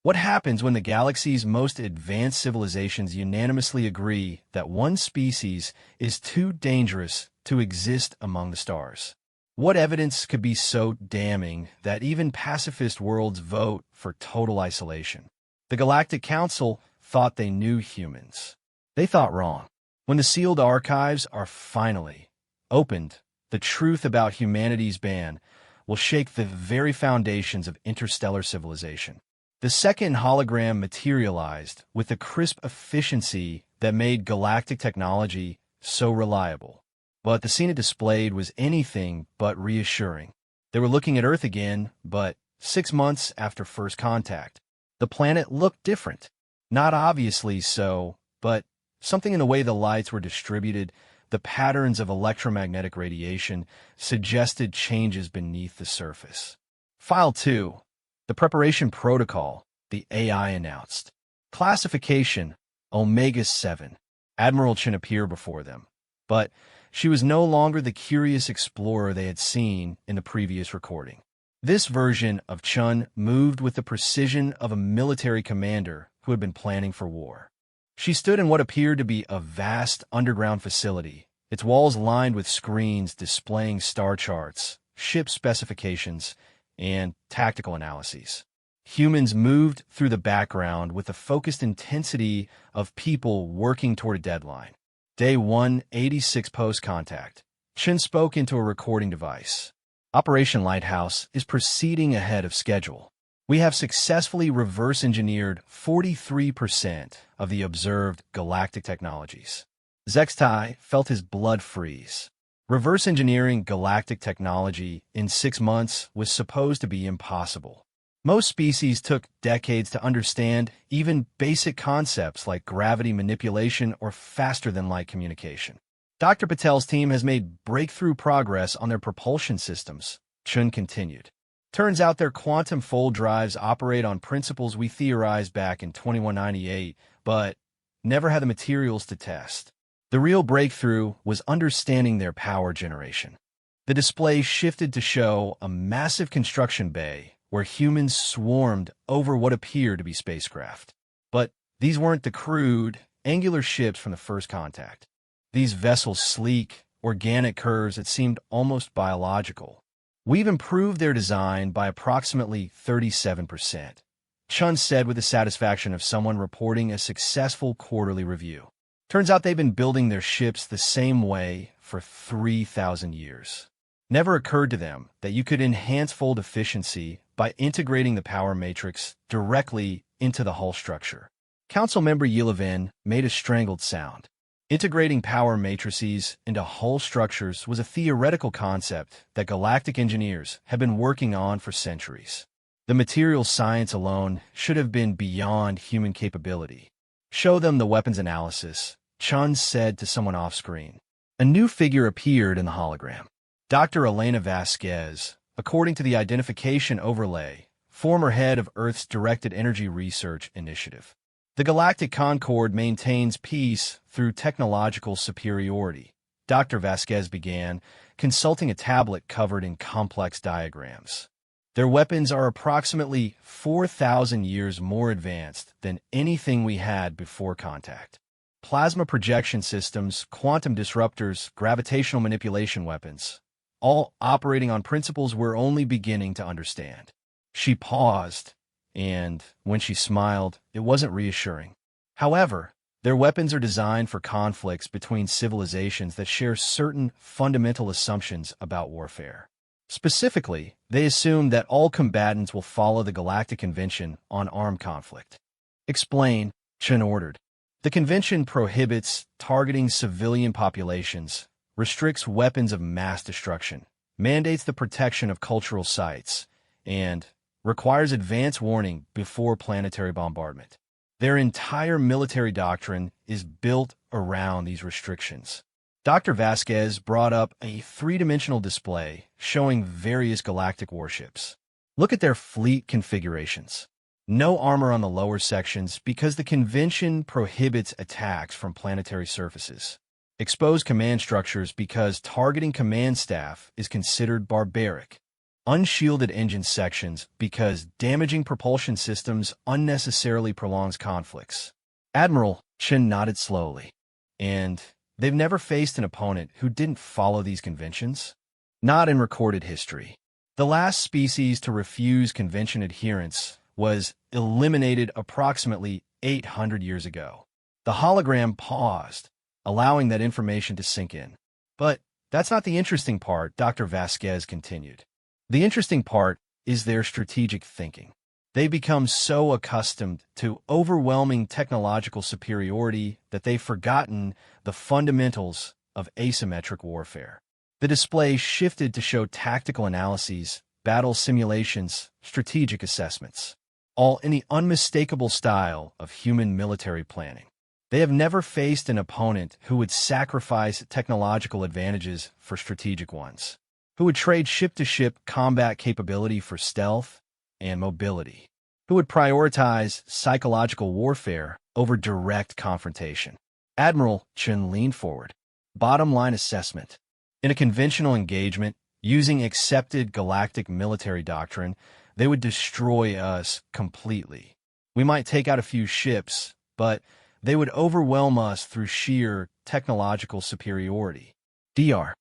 What happens when the galaxy's most advanced civilizations unanimously agree that one species is too dangerous to exist among the stars? What evidence could be so damning that even pacifist worlds vote for total isolation? The Galactic Council thought they knew humans. They thought wrong. When the sealed archives are finally opened, the truth about humanity's ban will shake the very foundations of interstellar civilization. The second hologram materialized with a crisp efficiency that made galactic technology so reliable. But the scene it displayed was anything but reassuring. They were looking at Earth again, but 6 months after first contact. The planet looked different. Not obviously so, but something in the way the lights were distributed, the patterns of electromagnetic radiation, suggested changes beneath the surface. File 2. The preparation protocol, the AI announced. Classification, Omega-7. Admiral Chen appeared before them. But she was no longer the curious explorer they had seen in the previous recording. This version of Chun moved with the precision of a military commander who had been planning for war. She stood in what appeared to be a vast underground facility, its walls lined with screens displaying star charts, ship specifications, and tactical analyses. Humans moved through the background with the focused intensity of people working toward a deadline. Day 186 post-contact. Chen spoke into a recording device. Operation Lighthouse is proceeding ahead of schedule. We have successfully reverse-engineered 43% of the observed galactic technologies. Zextai felt his blood freeze. Reverse-engineering galactic technology in 6 months was supposed to be impossible. Most species took decades to understand even basic concepts like gravity manipulation or faster-than-light communication. Dr. Patel's team has made breakthrough progress on their propulsion systems, Chun continued. Turns out their quantum fold drives operate on principles we theorized back in 2198, but never had the materials to test. The real breakthrough was understanding their power generation. The display shifted to show a massive construction bay where humans swarmed over what appeared to be spacecraft. But these weren't the crude, angular ships from the first contact. These vessels' sleek, organic curves that seemed almost biological. We've improved their design by approximately 37%, Chun said with the satisfaction of someone reporting a successful quarterly review. Turns out they've been building their ships the same way for 3,000 years. Never occurred to them that you could enhance fold efficiency by integrating the power matrix directly into the hull structure. Council member Yilevin made a strangled sound. Integrating power matrices into hull structures was a theoretical concept that galactic engineers have been working on for centuries. The material science alone should have been beyond human capability. Show them the weapons analysis, Chun said to someone off-screen. A new figure appeared in the hologram. Dr. Elena Vasquez, according to the identification overlay, former head of Earth's Directed Energy Research Initiative. The Galactic Concord maintains peace through technological superiority. Dr. Vasquez began, consulting a tablet covered in complex diagrams. Their weapons are approximately 4,000 years more advanced than anything we had before contact. Plasma projection systems, quantum disruptors, gravitational manipulation weapons, all operating on principles we're only beginning to understand. She paused, and when she smiled, it wasn't reassuring. However, their weapons are designed for conflicts between civilizations that share certain fundamental assumptions about warfare. Specifically, they assume that all combatants will follow the Galactic Convention on Armed Conflict. Explain, Chen ordered. The convention prohibits targeting civilian populations, restricts weapons of mass destruction, mandates the protection of cultural sites, and requires advance warning before planetary bombardment. Their entire military doctrine is built around these restrictions. Dr. Vasquez brought up a three-dimensional display showing various galactic warships. Look at their fleet configurations. No armor on the lower sections because the convention prohibits attacks from planetary surfaces. Exposed command structures because targeting command staff is considered barbaric. unshielded engine sections because damaging propulsion systems unnecessarily prolongs conflicts. Admiral Chen nodded slowly. And they've never faced an opponent who didn't follow these conventions? Not in recorded history. The last species to refuse convention adherence was eliminated approximately 800 years ago. The hologram paused, allowing that information to sink in. But that's not the interesting part, Dr. Vasquez continued. The interesting part is their strategic thinking. They become so accustomed to overwhelming technological superiority that they've forgotten the fundamentals of asymmetric warfare. The display shifted to show tactical analyses, battle simulations, strategic assessments, all in the unmistakable style of human military planning. They have never faced an opponent who would sacrifice technological advantages for strategic ones, who would trade ship-to-ship combat capability for stealth and mobility, who would prioritize psychological warfare over direct confrontation. Admiral Chen leaned forward. Bottom line assessment. In a conventional engagement, using accepted galactic military doctrine, they would destroy us completely. We might take out a few ships, but they would overwhelm us through sheer technological superiority. Dr.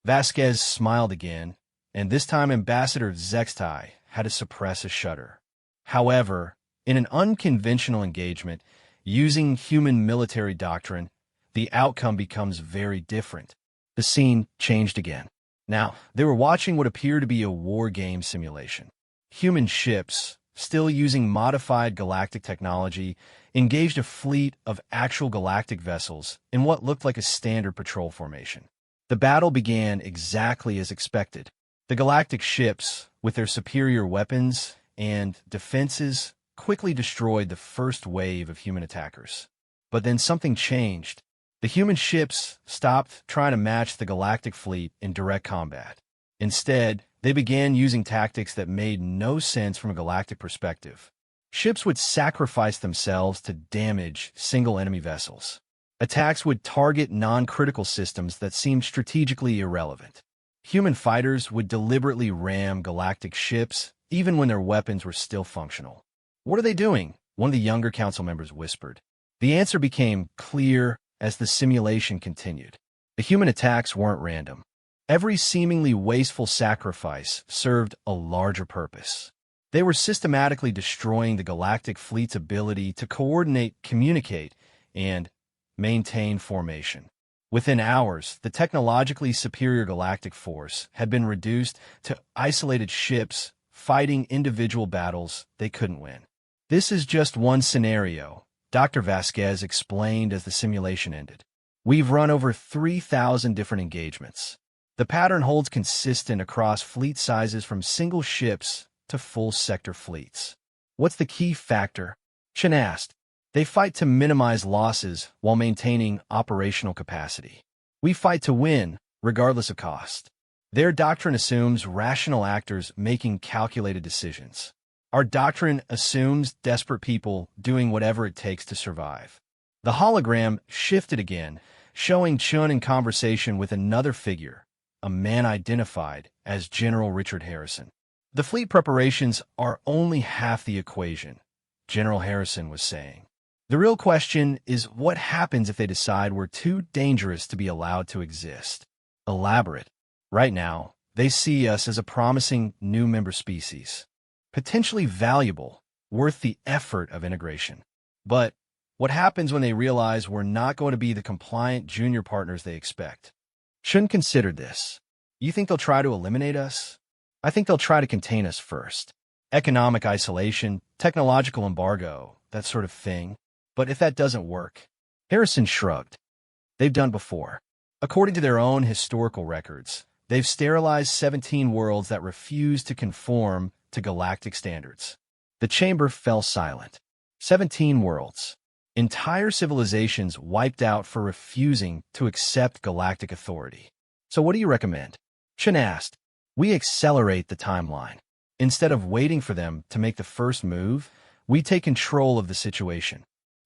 Vasquez smiled again, and this time Ambassador Zextai had to suppress a shudder. However, in an unconventional engagement, using human military doctrine, the outcome becomes very different. The scene changed again. Now, they were watching what appeared to be a war game simulation. Human ships, still using modified galactic technology, engaged a fleet of actual galactic vessels in what looked like a standard patrol formation. The battle began exactly as expected. The galactic ships, with their superior weapons and defenses, quickly destroyed the first wave of human attackers. But then something changed. The human ships stopped trying to match the galactic fleet in direct combat. Instead, they began using tactics that made no sense from a galactic perspective. Ships would sacrifice themselves to damage single enemy vessels. Attacks would target non-critical systems that seemed strategically irrelevant. Human fighters would deliberately ram galactic ships, even when their weapons were still functional. "What are they doing?" one of the younger council members whispered. The answer became clear as the simulation continued. The human attacks weren't random. Every seemingly wasteful sacrifice served a larger purpose. They were systematically destroying the galactic fleet's ability to coordinate, communicate, and maintain formation. Within hours, the technologically superior galactic force had been reduced to isolated ships fighting individual battles they couldn't win. "This is just one scenario," Dr. Vasquez explained as the simulation ended. "We've run over 3,000 different engagements. The pattern holds consistent across fleet sizes from single ships to full sector fleets." "What's the key factor?" Chen asked. "They fight to minimize losses while maintaining operational capacity. We fight to win, regardless of cost. Their doctrine assumes rational actors making calculated decisions. Our doctrine assumes desperate people doing whatever it takes to survive." The hologram shifted again, showing Chun in conversation with another figure, a man identified as General Richard Harrison. "The fleet preparations are only half the equation," General Harrison was saying. "The real question is what happens if they decide we're too dangerous to be allowed to exist." Elaborate. "Right now, they see us as a promising new member species. Potentially valuable, worth the effort of integration. But what happens when they realize we're not going to be the compliant junior partners they expect?" Shun considered this. "You think they'll try to eliminate us?" "I think they'll try to contain us first. Economic isolation, technological embargo, that sort of thing. But if that doesn't work," Harrison shrugged. "They've done before. According to their own historical records, they've sterilized 17 worlds that refuse to conform to galactic standards." The chamber fell silent. 17 worlds. Entire civilizations wiped out for refusing to accept galactic authority. "So what do you recommend?" Chen asked. "We accelerate the timeline. Instead of waiting for them to make the first move, we take control of the situation."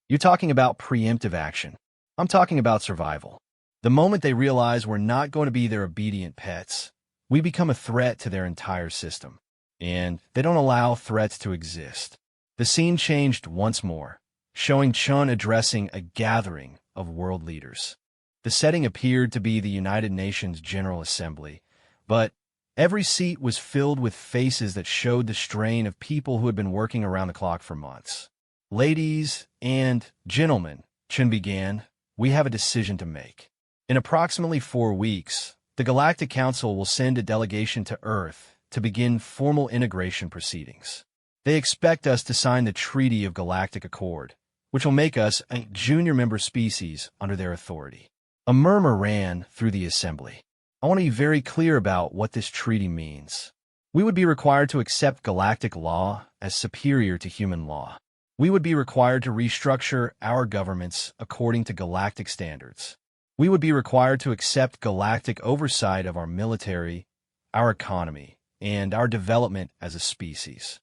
"You're talking about preemptive action. I'm talking about survival. The moment they realize we're not going to be their obedient pets, we become a threat to their entire system. and they don't allow threats to exist. The scene changed once more, showing Chun addressing a gathering of world leaders. The setting appeared to be the United Nations General Assembly, but every seat was filled with faces that showed the strain of people who had been working around the clock for months. "Ladies and gentlemen," Chun began, "we have a decision to make. In approximately 4 weeks, the Galactic Council will send a delegation to Earth to begin formal integration proceedings. They expect us to sign the Treaty of Galactic Accord, which will make us a junior member species under their authority." A murmur ran through the assembly. "I want to be very clear about what this treaty means. We would be required to accept galactic law as superior to human law. We would be required to restructure our governments according to galactic standards. We would be required to accept galactic oversight of our military, our economy, and our development as a species."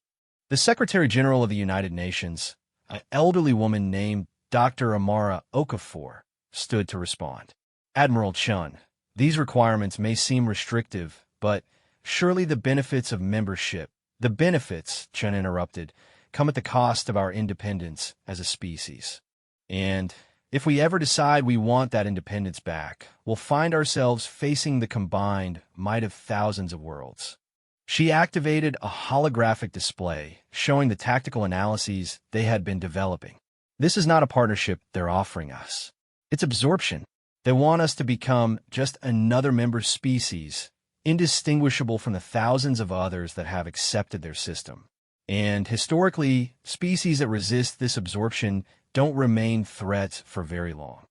The Secretary General of the United Nations, an elderly woman named Dr. Amara Okafor, stood to respond. "Admiral Chun, these requirements may seem restrictive, but surely the benefits of membership—" "The benefits," Chun interrupted, "come at the cost of our independence as a species. And if we ever decide we want that independence back, we'll find ourselves facing the combined might of thousands of worlds." She activated a holographic display showing the tactical analyses they had been developing. "This is not a partnership they're offering us. It's absorption. They want us to become just another member species, indistinguishable from the thousands of others that have accepted their system. And historically, species that resist this absorption don't remain threats for very long."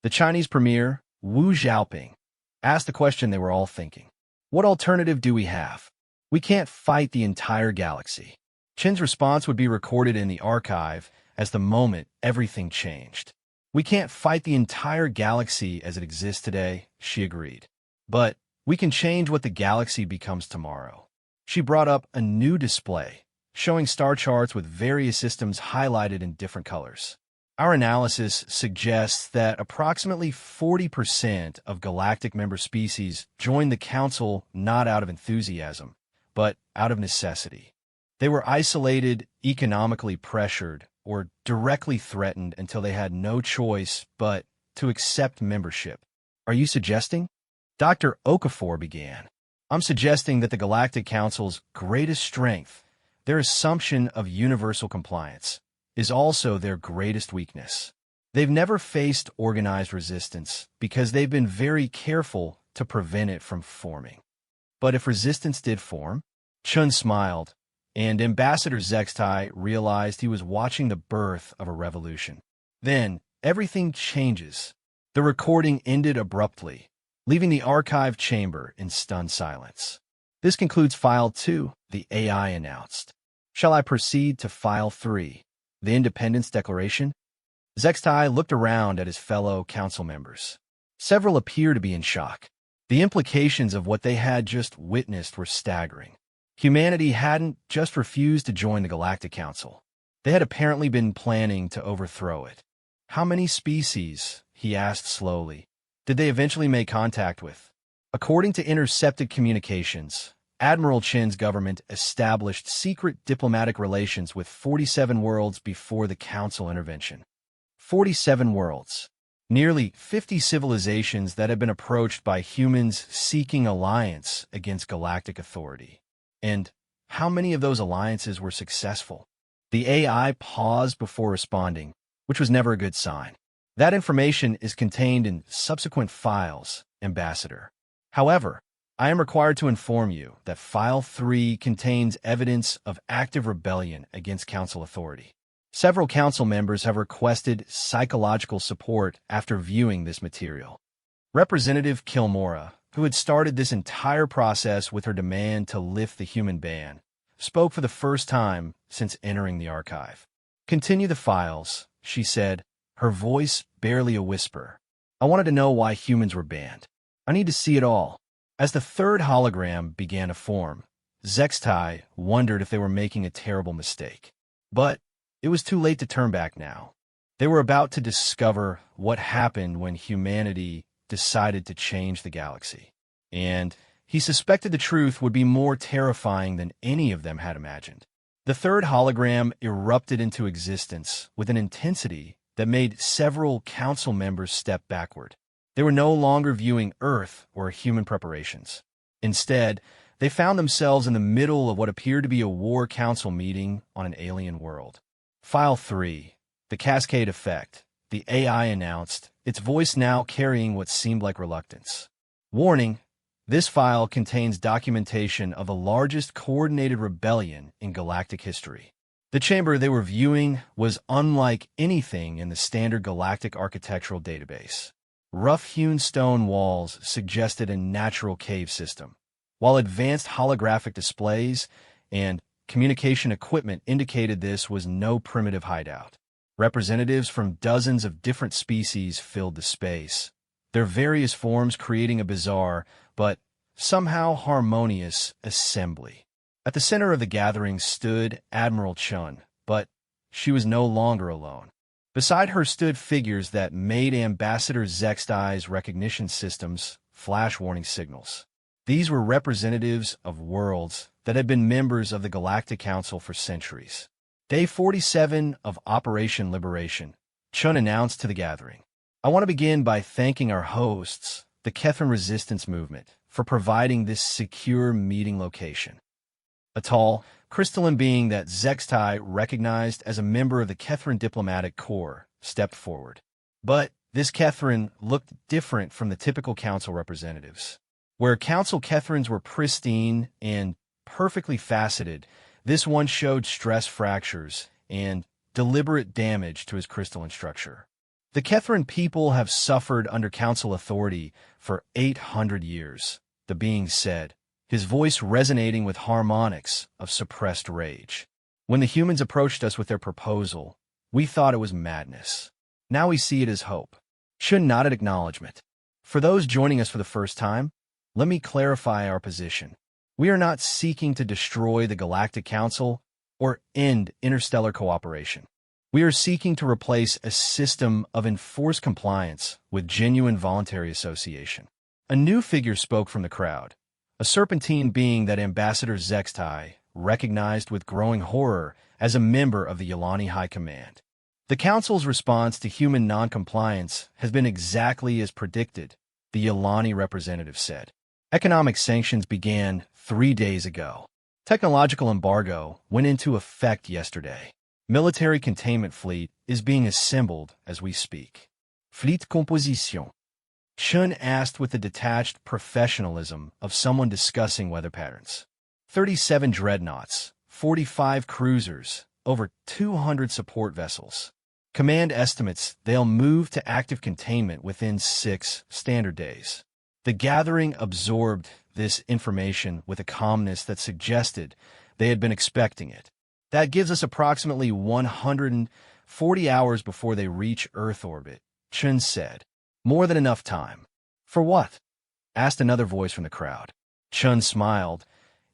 The Chinese premier, Wu Xiaoping, asked the question they were all thinking. "What alternative do we have? We can't fight the entire galaxy." Chen's response would be recorded in the archive as the moment everything changed. "We can't fight the entire galaxy as it exists today," she agreed. "But we can change what the galaxy becomes tomorrow." She brought up a new display, showing star charts with various systems highlighted in different colors. "Our analysis suggests that approximately 40% of galactic member species joined the Council not out of enthusiasm, but out of necessity. They were isolated, economically pressured, or directly threatened until they had no choice but to accept membership." "Are you suggesting?" Dr. Okafor began. "I'm suggesting that the Galactic Council's greatest strength, their assumption of universal compliance, is also their greatest weakness. They've never faced organized resistance because they've been very careful to prevent it from forming. But if resistance did form," Chun smiled, and Ambassador Zextai realized he was watching the birth of a revolution. Then, everything changes. The recording ended abruptly, leaving the archive chamber in stunned silence. "This concludes File 2, the AI announced. Shall I proceed to File 3, the Independence Declaration?" Zextai looked around at his fellow council members. Several appeared to be in shock. The implications of what they had just witnessed were staggering. Humanity hadn't just refused to join the Galactic Council. They had apparently been planning to overthrow it. "How many species," he asked slowly, "did they eventually make contact with?" According to intercepted communications, Admiral Chen's government established secret diplomatic relations with 47 worlds before the Council intervention. 47 worlds. Nearly 50 civilizations that had been approached by humans seeking alliance against galactic authority. And how many of those alliances were successful? The AI paused before responding, which was never a good sign. "That information is contained in subsequent files, Ambassador. However, I am required to inform you that File 3 contains evidence of active rebellion against Council authority. Several Council members have requested psychological support after viewing this material." Representative Kilmora, who had started this entire process with her demand to lift the human ban, spoke for the first time since entering the archive. "Continue the files," she said, her voice barely a whisper. "I wanted to know why humans were banned. I need to see it all." As the third hologram began to form, Zextai wondered if they were making a terrible mistake. But it was too late to turn back now. They were about to discover what happened when humanity decided to change the galaxy. And He suspected the truth would be more terrifying than any of them had imagined. The third hologram erupted into existence with an intensity that made several council members step backward. They were no longer viewing Earth or human preparations. Instead, they found themselves in the middle of what appeared to be a war council meeting on an alien world. File 3. The Cascade Effect. The AI announced, its voice now carrying what seemed like reluctance. Warning: this file contains documentation of the largest coordinated rebellion in galactic history. The chamber they were viewing was unlike anything in the standard galactic architectural database. Rough-hewn stone walls suggested a natural cave system, while advanced holographic displays and communication equipment indicated this was no primitive hideout. Representatives from dozens of different species filled the space, their various forms creating a bizarre, but somehow harmonious assembly. At the center of the gathering stood Admiral Chun, but she was no longer alone. Beside her stood figures that made Ambassador Zextai's recognition systems flash warning signals. These were representatives of worlds that had been members of the Galactic Council for centuries. Day 47 of Operation Liberation, Chun announced to the gathering. I want to begin by thanking our hosts, the Kethran Resistance Movement, for providing this secure meeting location. A tall, crystalline being that Zextai recognized as a member of the Kethran Diplomatic Corps stepped forward. But this Kethran looked different from the typical council representatives. Where council Kethrans were pristine and perfectly faceted, this one showed stress fractures and deliberate damage to his crystalline structure. The Kethran people have suffered under council authority for 800 years, the being said, his voice resonating with harmonics of suppressed rage. When the humans approached us with their proposal, we thought it was madness. Now we see it as hope. Chun nodded acknowledgement. For those joining us for the first time, let me clarify our position. We are not seeking to destroy the Galactic Council or end interstellar cooperation. We are seeking to replace a system of enforced compliance with genuine voluntary association. A new figure spoke from the crowd, a serpentine being that Ambassador Zextai recognized with growing horror as a member of the Yolani High Command. The Council's response to human non-compliance has been exactly as predicted, the Yolani representative said. Economic sanctions began 3 days ago. Technological embargo went into effect yesterday. Military containment fleet is being assembled as we speak. Fleet composition. Chun asked with the detached professionalism of someone discussing weather patterns. 37 dreadnoughts, 45 cruisers, over 200 support vessels. Command estimates they'll move to active containment within 6 standard days. The gathering absorbed this information with a calmness that suggested they had been expecting it. That gives us approximately 140 hours before they reach Earth orbit, Chun said. More than enough time. For what? Asked another voice from the crowd. Chun smiled,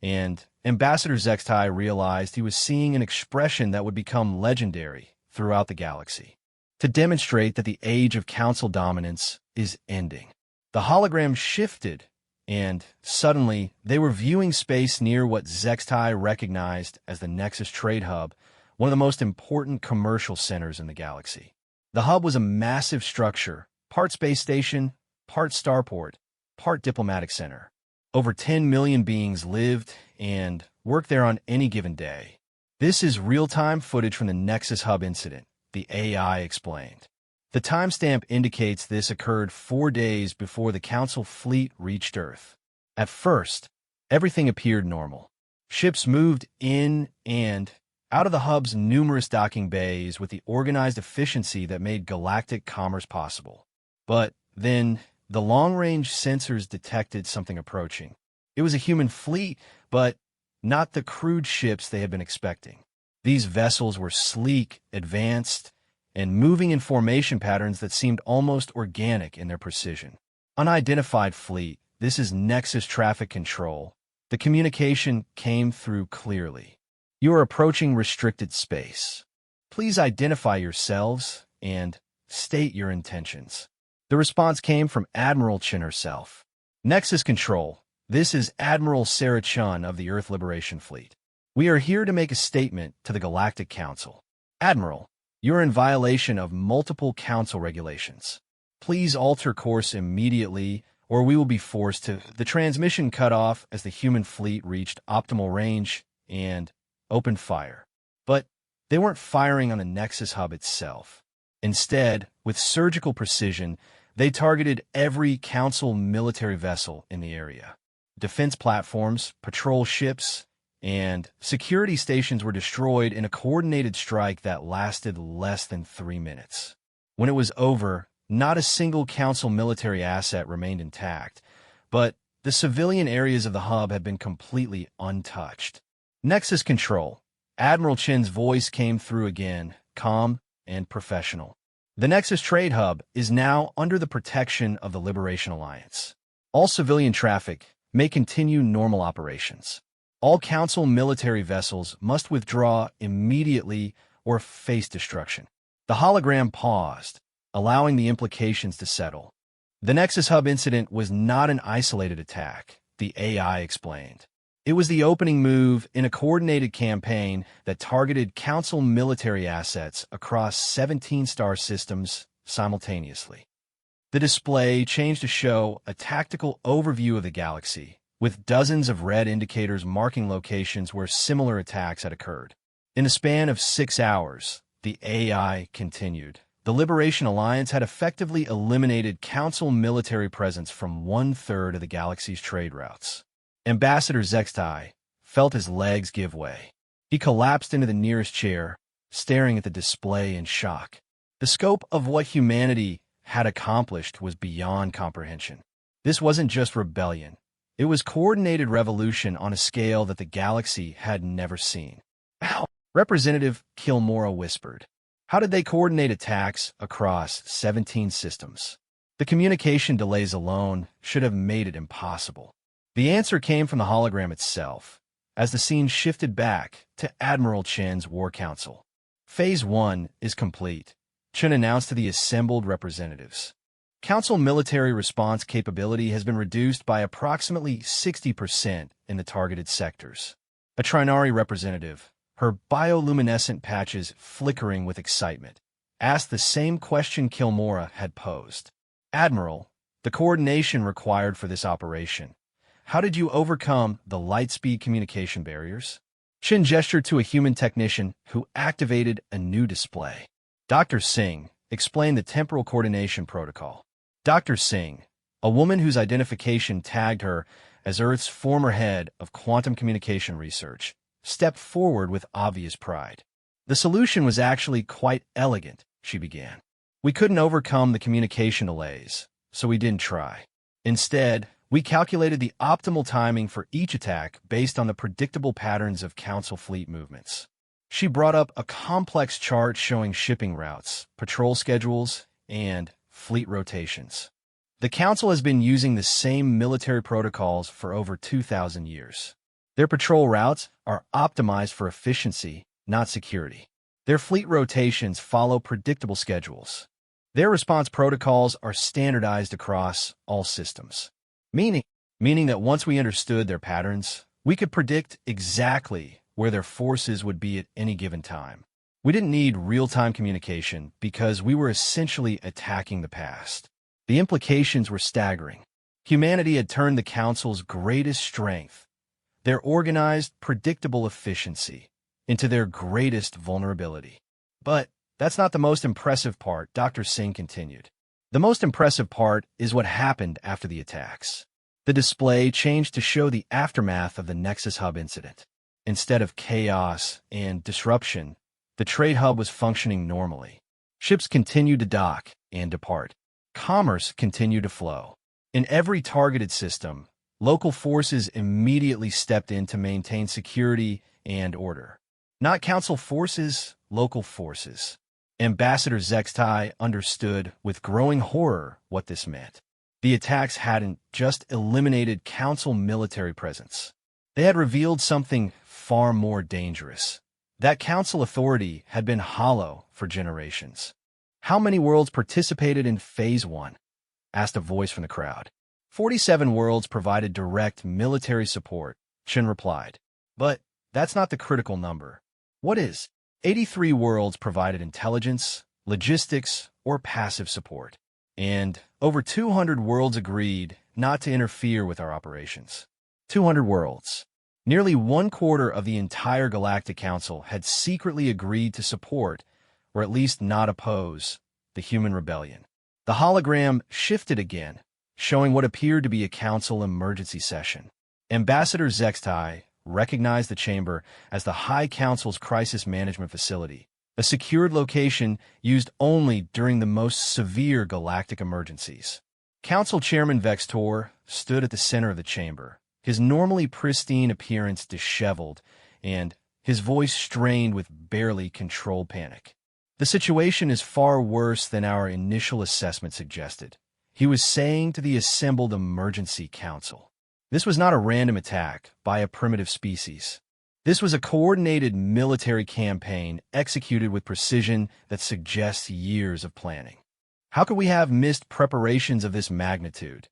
and Ambassador Zextai realized he was seeing an expression that would become legendary throughout the galaxy. To demonstrate that the age of council dominance is ending. The hologram shifted, and suddenly they were viewing space near what Zextai recognized as the Nexus Trade Hub, one of the most important commercial centers in the galaxy. The hub was a massive structure, part space station, part starport, part diplomatic center. Over 10 million beings lived and worked there on any given day. This is real-time footage from the Nexus Hub incident, the AI explained. The timestamp indicates this occurred 4 days before the Council fleet reached Earth. At first, everything appeared normal. Ships moved in and out of the hub's numerous docking bays with the organized efficiency that made galactic commerce possible. But then, the long-range sensors detected something approaching. It was a human fleet, but not the crude ships they had been expecting. These vessels were sleek, advanced, and moving in formation patterns that seemed almost organic in their precision. Unidentified fleet, this is Nexus traffic control. The communication came through clearly. You are approaching restricted space. Please identify yourselves and state your intentions. The response came from Admiral Chin herself. Nexus control, This is Admiral Sarah Chun of the Earth Liberation Fleet. We are here to make a statement to the Galactic Council. Admiral, you're in violation of multiple Council regulations. Please alter course immediately, or we will be forced to. The transmission cut off as the human fleet reached optimal range and opened fire. But they weren't firing on the Nexus hub itself. Instead, with surgical precision, they targeted every Council military vessel in the area. Defense platforms, patrol ships, and security stations were destroyed in a coordinated strike that lasted less than 3 minutes. When it was over, not a single Council military asset remained intact, but the civilian areas of the hub had been completely untouched. Nexus Control. Admiral Chin's voice came through again, calm and professional. The Nexus Trade Hub is now under the protection of the Liberation Alliance. All civilian traffic may continue normal operations. All Council military vessels must withdraw immediately or face destruction. The hologram paused, allowing the implications to settle. The Nexus Hub incident was not an isolated attack, the AI explained. It was the opening move in a coordinated campaign that targeted Council military assets across 17 star systems simultaneously. The display changed to show a tactical overview of the galaxy, with dozens of red indicators marking locations where similar attacks had occurred. In a span of 6 hours, the AI continued. The Liberation Alliance had effectively eliminated Council military presence from 1/3 of the galaxy's trade routes. Ambassador Zextai felt his legs give way. He collapsed into the nearest chair, staring at the display in shock. The scope of what humanity had accomplished was beyond comprehension. This wasn't just rebellion. It was coordinated revolution on a scale that the galaxy had never seen. Ow! Representative Kilmora whispered. How did they coordinate attacks across 17 systems? The communication delays alone should have made it impossible. The answer came from the hologram itself, as the scene shifted back to Admiral Chin's War Council. Phase 1 is complete, Chin announced to the assembled representatives. Council military response capability has been reduced by approximately 60% in the targeted sectors. A Trinari representative, her bioluminescent patches flickering with excitement, asked the same question Kilmora had posed. Admiral, the coordination required for this operation. How did you overcome the light-speed communication barriers? Chin gestured to a human technician who activated a new display. Dr. Singh explained the temporal coordination protocol. Dr. Singh, a woman whose identification tagged her as Earth's former head of quantum communication research, stepped forward with obvious pride. The solution was actually quite elegant, she began. We couldn't overcome the communication delays, so we didn't try. Instead, we calculated the optimal timing for each attack based on the predictable patterns of Council fleet movements. She brought up a complex chart showing shipping routes, patrol schedules, and fleet rotations. The Council has been using the same military protocols for over 2,000 years. Their patrol routes are optimized for efficiency, not security. Their fleet rotations follow predictable schedules. Their response protocols are standardized across all systems. Meaning that once we understood their patterns, we could predict exactly where their forces would be at any given time. We didn't need real-time communication because we were essentially attacking the past. The implications were staggering. Humanity had turned the Council's greatest strength, their organized, predictable efficiency, into their greatest vulnerability. But that's not the most impressive part, Dr. Singh continued. The most impressive part is what happened after the attacks. The display changed to show the aftermath of the Nexus Hub incident. Instead of chaos and disruption, the trade hub was functioning normally. Ships continued to dock and depart. Commerce continued to flow. In every targeted system, local forces immediately stepped in to maintain security and order. Not Council forces, local forces. Ambassador Zextai understood with growing horror what this meant. The attacks hadn't just eliminated Council military presence. They had revealed something far more dangerous. That Council authority had been hollow for generations. How many worlds participated in Phase 1? Asked a voice from the crowd. 47 worlds provided direct military support, Chen replied. But that's not the critical number. What is? 83 worlds provided intelligence, logistics, or passive support. And over 200 worlds agreed not to interfere with our operations. 200 worlds. Nearly 1/4 of the entire Galactic Council had secretly agreed to support, or at least not oppose, the human rebellion. The hologram shifted again, showing what appeared to be a council emergency session. Ambassador Zextai recognized the chamber as the High Council's crisis management facility, a secured location used only during the most severe galactic emergencies. Council Chairman Vextor stood at the center of the chamber, his normally pristine appearance disheveled and his voice strained with barely controlled panic. The situation is far worse than our initial assessment suggested, he was saying to the assembled emergency council. This was not a random attack by a primitive species. This was a coordinated military campaign executed with precision that suggests years of planning. How could we have missed preparations of this magnitude?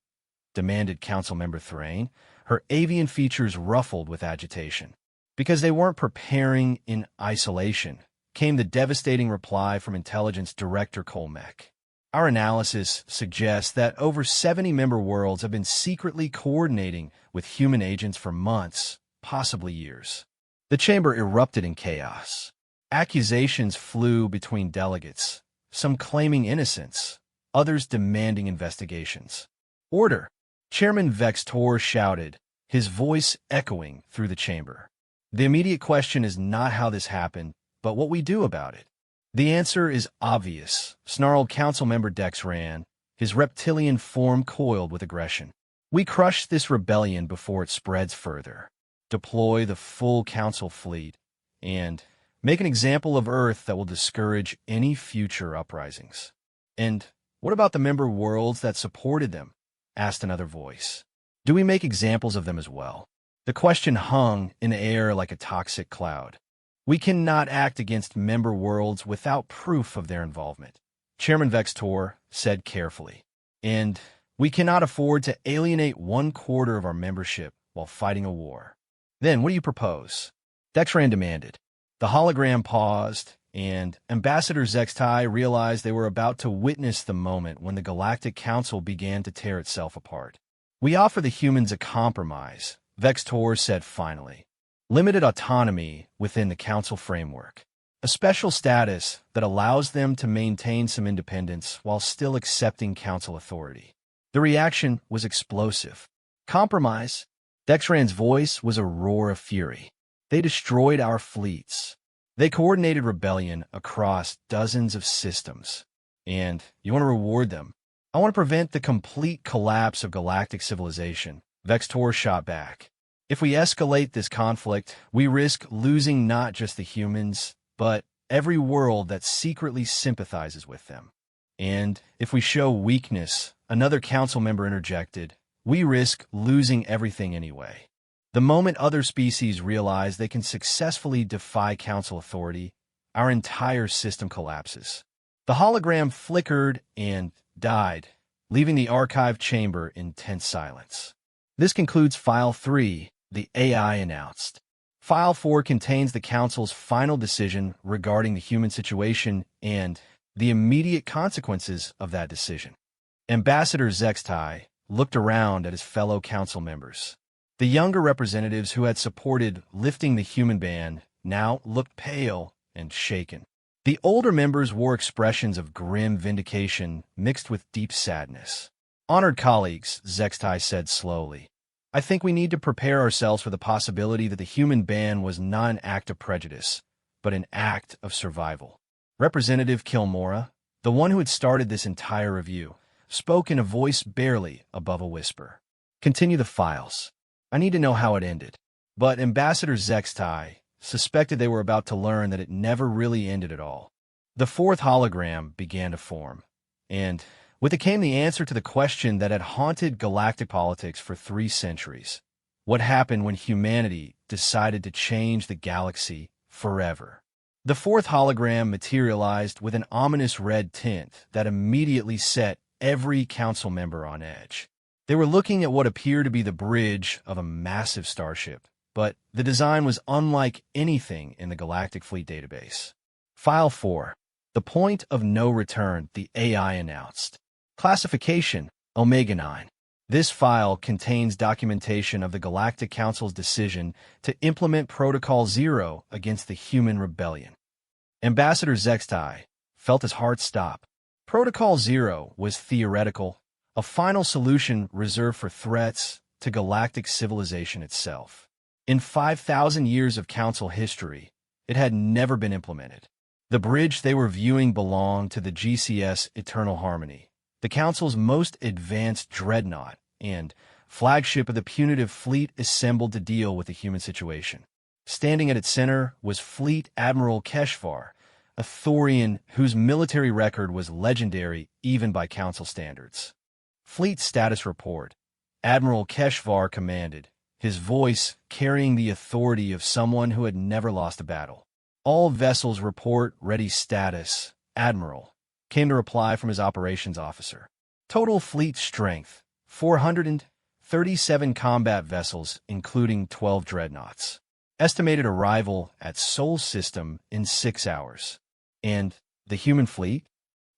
Demanded Councilmember Thrain, her avian features ruffled with agitation. Because they weren't preparing in isolation, came the devastating reply from Intelligence Director Colmec. Our analysis suggests that over 70 member worlds have been secretly coordinating with human agents for months, possibly years. The chamber erupted in chaos. Accusations flew between delegates, some claiming innocence, others demanding investigations. Order! Chairman Vextor shouted, his voice echoing through the chamber. The immediate question is not how this happened, but what we do about it. The answer is obvious, snarled Councilmember Dexran, his reptilian form coiled with aggression. We crush this rebellion before it spreads further. Deploy the full council fleet, and make an example of Earth that will discourage any future uprisings. And what about the member worlds that supported them? Asked another voice. Do we make examples of them as well? The question hung in the air like a toxic cloud. We cannot act against member worlds without proof of their involvement, Chairman Vextor said carefully. And we cannot afford to alienate 1/4 of our membership while fighting a war. Then what do you propose? Dexran demanded. The hologram paused, and Ambassador Zextai realized they were about to witness the moment when the Galactic Council began to tear itself apart. We offer the humans a compromise, Vextor said finally. Limited autonomy within the council framework. A special status that allows them to maintain some independence while still accepting council authority. The reaction was explosive. Compromise? Dexran's voice was a roar of fury. They destroyed our fleets. They coordinated rebellion across dozens of systems. And you want to reward them? I want to prevent the complete collapse of galactic civilization, Vextor shot back. If we escalate this conflict, we risk losing not just the humans, but every world that secretly sympathizes with them. And if we show weakness, another council member interjected, we risk losing everything anyway. The moment other species realize they can successfully defy council authority, our entire system collapses. The hologram flickered and died, leaving the archive chamber in tense silence. This concludes File 3, the AI announced. File 4 contains the Council's final decision regarding the human situation and the immediate consequences of that decision. Ambassador Zextai looked around at his fellow council members. The younger representatives who had supported lifting the human ban now looked pale and shaken. The older members wore expressions of grim vindication mixed with deep sadness. Honored colleagues, Zextai said slowly, I think we need to prepare ourselves for the possibility that the human ban was not an act of prejudice, but an act of survival. Representative Kilmora, the one who had started this entire review, spoke in a voice barely above a whisper. Continue the files. I need to know how it ended. But Ambassador Zextai suspected they were about to learn that it never really ended at all. The fourth hologram began to form, and with it came the answer to the question that had haunted galactic politics for 3 centuries. What happened when humanity decided to change the galaxy forever? The fourth hologram materialized with an ominous red tint that immediately set every council member on edge. They were looking at what appeared to be the bridge of a massive starship, but the design was unlike anything in the Galactic Fleet database. File 4. The point of no return, the AI announced. Classification, Omega-9. This file contains documentation of the Galactic Council's decision to implement Protocol Zero against the human rebellion. Ambassador Zextai felt his heart stop. Protocol Zero was theoretical, a final solution reserved for threats to galactic civilization itself. In 5,000 years of Council history, it had never been implemented. The bridge they were viewing belonged to the GCS Eternal Harmony, the Council's most advanced dreadnought and flagship of the punitive fleet assembled to deal with the human situation. Standing at its center was Fleet Admiral Keshvar, a Thorian whose military record was legendary even by Council standards. Fleet Status Report. Admiral Keshvar commanded, his voice carrying the authority of someone who had never lost a battle. All vessels report ready status, Admiral, came to reply from his operations officer. Total fleet strength, 437 combat vessels, including 12 dreadnoughts. Estimated arrival at Sol System in 6 hours. And the human fleet?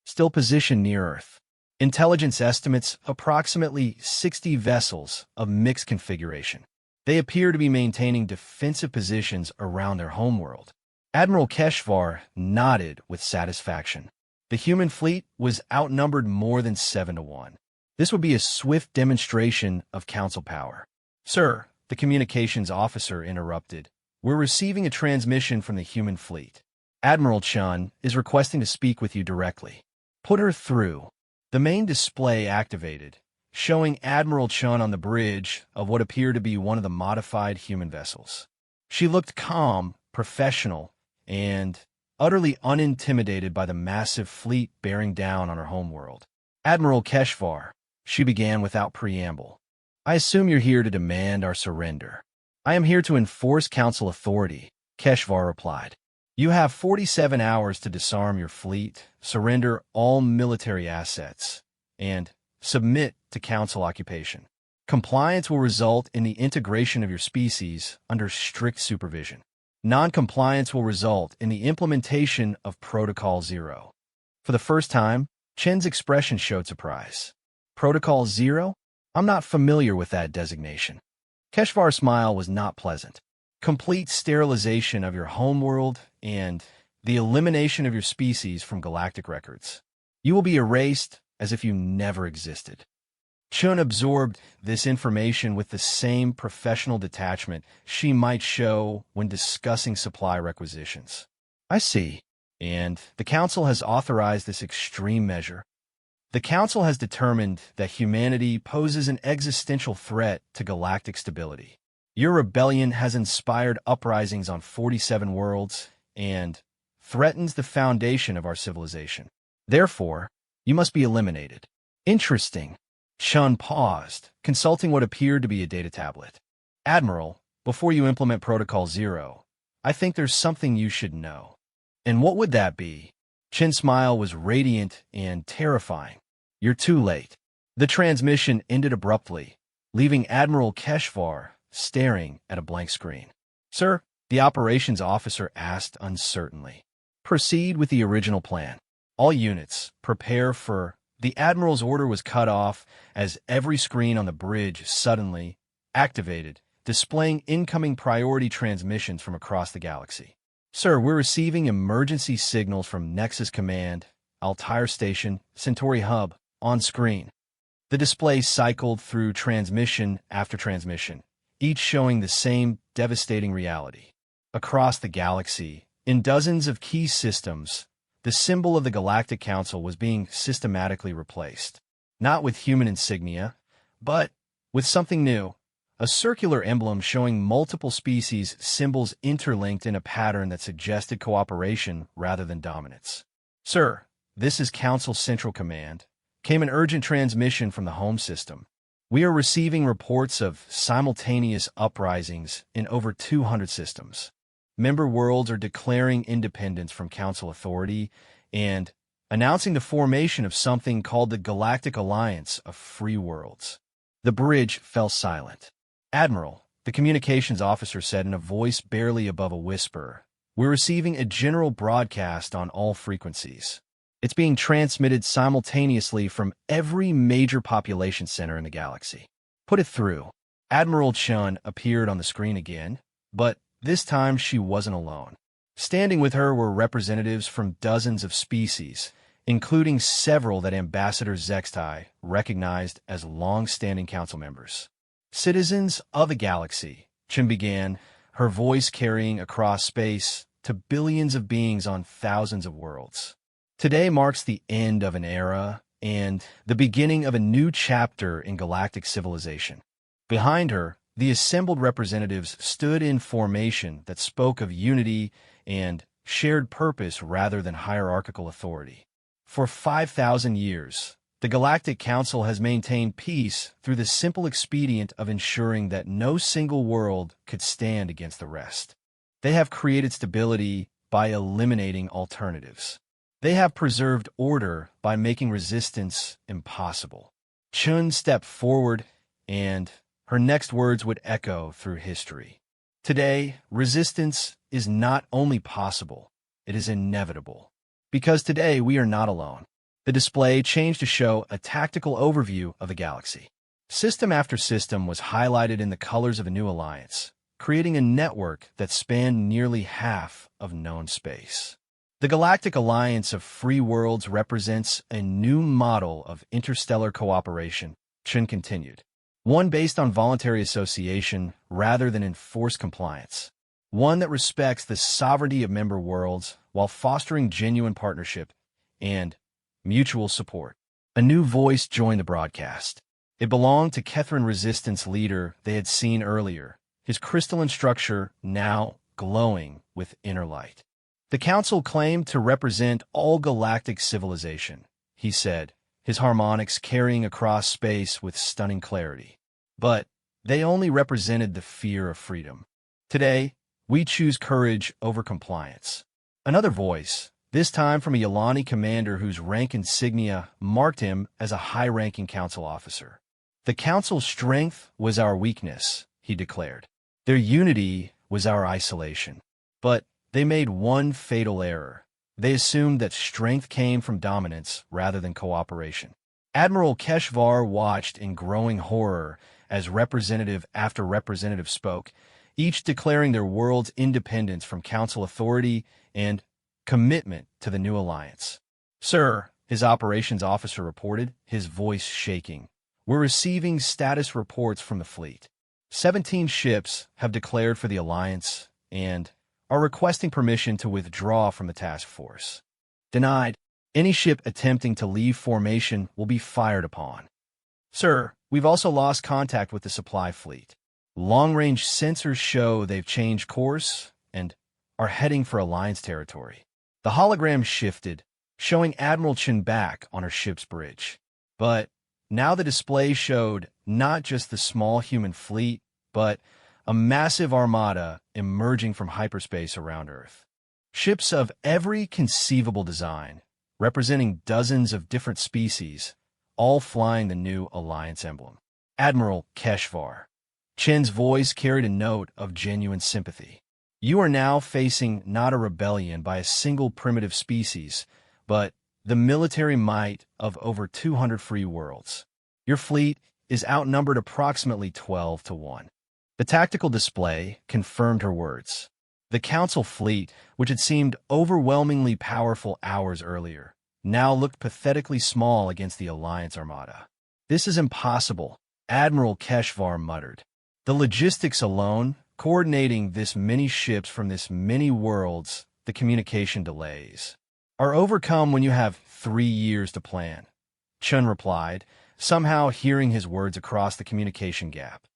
Still positioned near Earth. Intelligence estimates approximately 60 vessels of mixed configuration. They appear to be maintaining defensive positions around their homeworld. Admiral Keshvar nodded with satisfaction. The human fleet was outnumbered more than 7-1. This would be a swift demonstration of Council power. Sir, the communications officer interrupted. We're receiving a transmission from the human fleet. Admiral Chun is requesting to speak with you directly. Put her through. The main display activated, showing Admiral Chun on the bridge of what appeared to be one of the modified human vessels. She looked calm, professional, and utterly unintimidated by the massive fleet bearing down on her homeworld. Admiral Keshvar, she began without preamble. I assume you're here to demand our surrender. I am here to enforce Council authority, Keshvar replied. You have 47 hours to disarm your fleet, surrender all military assets, and submit to Council occupation. Compliance will result in the integration of your species under strict supervision. Non-compliance will result in the implementation of Protocol Zero. For the first time, Chen's expression showed surprise. Protocol Zero? I'm not familiar with that designation. Keshvar's smile was not pleasant. Complete sterilization of your homeworld and the elimination of your species from galactic records. You will be erased as if you never existed. Chun absorbed this information with the same professional detachment she might show when discussing supply requisitions. I see. And the Council has authorized this extreme measure. The Council has determined that humanity poses an existential threat to galactic stability. Your rebellion has inspired uprisings on 47 worlds and threatens the foundation of our civilization. Therefore, you must be eliminated. Interesting. Chun paused, consulting what appeared to be a data tablet. Admiral, before you implement Protocol Zero, I think there's something you should know. And what would that be? Chen's smile was radiant and terrifying. You're too late. The transmission ended abruptly, leaving Admiral Keshvar staring at a blank screen. Sir, the operations officer asked uncertainly. Proceed with the original plan. All units, prepare for... The Admiral's order was cut off as every screen on the bridge suddenly activated, displaying incoming priority transmissions from across the galaxy. Sir, we're receiving emergency signals from Nexus Command, Altair Station, Centauri Hub, on screen. The display cycled through transmission after transmission, each showing the same devastating reality. Across the galaxy, in dozens of key systems, the symbol of the Galactic Council was being systematically replaced. Not with human insignia, but with something new. A circular emblem showing multiple species symbols interlinked in a pattern that suggested cooperation rather than dominance. Sir, this is Council Central Command. Came an urgent transmission from the home system. We are receiving reports of simultaneous uprisings in over 200 systems. Member worlds are declaring independence from Council authority and announcing the formation of something called the Galactic Alliance of Free Worlds. The bridge fell silent. "Admiral," the communications officer said in a voice barely above a whisper, "we're receiving a general broadcast on all frequencies. It's being transmitted simultaneously from every major population center in the galaxy. Put it through." Admiral Chun appeared on the screen again, but this time she wasn't alone. Standing with her were representatives from dozens of species, including several that Ambassador Zextai recognized as long-standing council members. "Citizens of the galaxy," Chun began, her voice carrying across space to billions of beings on thousands of worlds. "Today marks the end of an era and the beginning of a new chapter in galactic civilization." Behind her, the assembled representatives stood in formation that spoke of unity and shared purpose rather than hierarchical authority. For 5,000 years, the Galactic Council has maintained peace through the simple expedient of ensuring that no single world could stand against the rest. They have created stability by eliminating alternatives. They have preserved order by making resistance impossible. Chun stepped forward, and her next words would echo through history. "Today, resistance is not only possible, it is inevitable. Because today we are not alone." The display changed to show a tactical overview of the galaxy. System after system was highlighted in the colors of a new alliance, creating a network that spanned nearly half of known space. The Galactic Alliance of Free Worlds represents a new model of interstellar cooperation, Chun continued. One based on voluntary association rather than enforced compliance. One that respects the sovereignty of member worlds while fostering genuine partnership and mutual support. A new voice joined the broadcast. It belonged to Kethrin Resistance leader they had seen earlier, his crystalline structure now glowing with inner light. "The Council claimed to represent all galactic civilization," he said, his harmonics carrying across space with stunning clarity. "But they only represented the fear of freedom. Today, we choose courage over compliance." Another voice, this time from a Yolani commander whose rank insignia marked him as a high-ranking council officer. "The Council's strength was our weakness," he declared. "Their unity was our isolation. But they made one fatal error. They assumed that strength came from dominance rather than cooperation." Admiral Keshvar watched in growing horror as representative after representative spoke, each declaring their world's independence from council authority and commitment to the new alliance. "Sir," his operations officer reported, his voice shaking, "we're receiving status reports from the fleet. 17 ships have declared for the alliance and are requesting permission to withdraw from the task force. Denied. Any ship attempting to leave formation will be fired upon. Sir, we've also lost contact with the supply fleet. Long-range sensors show they've changed course and are heading for Alliance territory." The hologram shifted, showing Admiral Chun back on her ship's bridge. But now the display showed not just the small human fleet, but a massive armada emerging from hyperspace around Earth. Ships of every conceivable design, representing dozens of different species, all flying the new Alliance emblem. "Admiral Keshvar." Chen's voice carried a note of genuine sympathy. "You are now facing not a rebellion by a single primitive species, but the military might of over 200 free worlds. Your fleet is outnumbered approximately 12 to 1. The tactical display confirmed her words. The Council fleet, which had seemed overwhelmingly powerful hours earlier, now looked pathetically small against the Alliance armada. "This is impossible," Admiral Keshvar muttered. "The logistics alone, coordinating this many ships from this many worlds, the communication delays, are overcome when you have 3 years to plan." Chun replied, somehow hearing his words across the communication gap.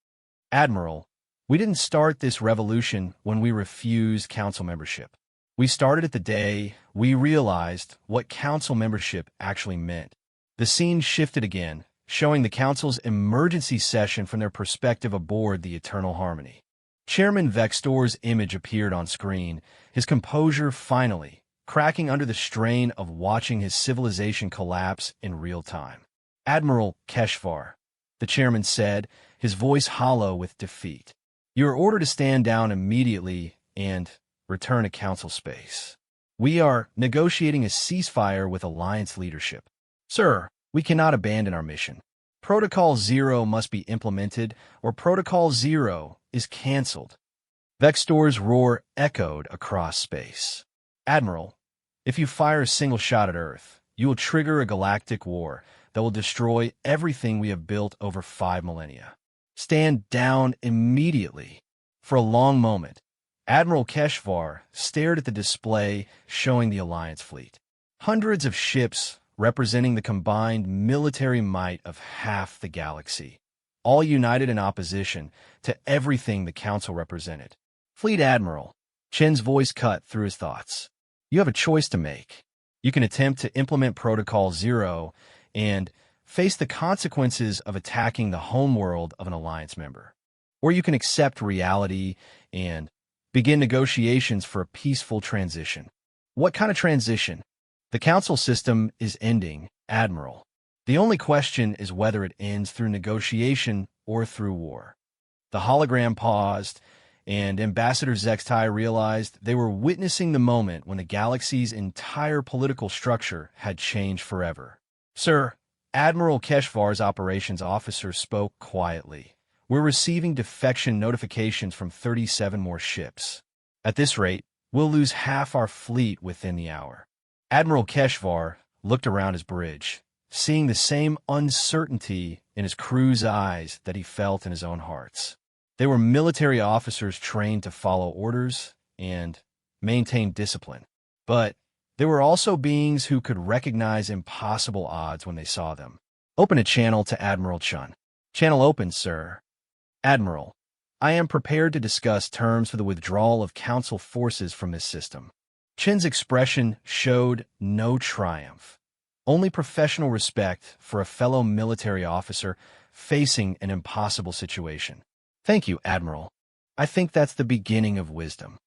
"Admiral, we didn't start this revolution when we refused council membership. We started it the day we realized what council membership actually meant." The scene shifted again, showing the council's emergency session from their perspective aboard the Eternal Harmony. Chairman Vextor's image appeared on screen, his composure finally cracking under the strain of watching his civilization collapse in real time. "Admiral Keshvar, the chairman said, his voice hollow with defeat. "You are ordered to stand down immediately and return to council space. We are negotiating a ceasefire with Alliance leadership. Sir, we cannot abandon our mission. Protocol Zero must be implemented, or Protocol Zero is cancelled." Vextor's roar echoed across space. "Admiral, if you fire a single shot at Earth, you will trigger a galactic war that will destroy everything we have built over 5 millennia. Stand down immediately." For a long moment, Admiral Keshvar stared at the display showing the Alliance fleet. Hundreds of ships representing the combined military might of half the galaxy, all united in opposition to everything the Council represented. "Fleet Admiral," Chen's voice cut through his thoughts, "you have a choice to make. You can attempt to implement Protocol Zero and face the consequences of attacking the homeworld of an Alliance member. Or you can accept reality and begin negotiations for a peaceful transition." "What kind of transition?" "The Council system is ending, Admiral. The only question is whether it ends through negotiation or through war." The hologram paused, and Ambassador Zextai realized they were witnessing the moment when the galaxy's entire political structure had changed forever. "Sir," Admiral Keshvar's operations officer spoke quietly, "we're receiving defection notifications from 37 more ships. At this rate, we'll lose half our fleet within the hour." Admiral Keshvar looked around his bridge, seeing the same uncertainty in his crew's eyes that he felt in his own heart's. They were military officers trained to follow orders and maintain discipline. But they were also beings who could recognize impossible odds when they saw them. "Open a channel to Admiral Chun." "Channel open, sir." "Admiral, I am prepared to discuss terms for the withdrawal of Council forces from this system." Chen's expression showed no triumph, only professional respect for a fellow military officer facing an impossible situation. "Thank you, Admiral. I think that's the beginning of wisdom."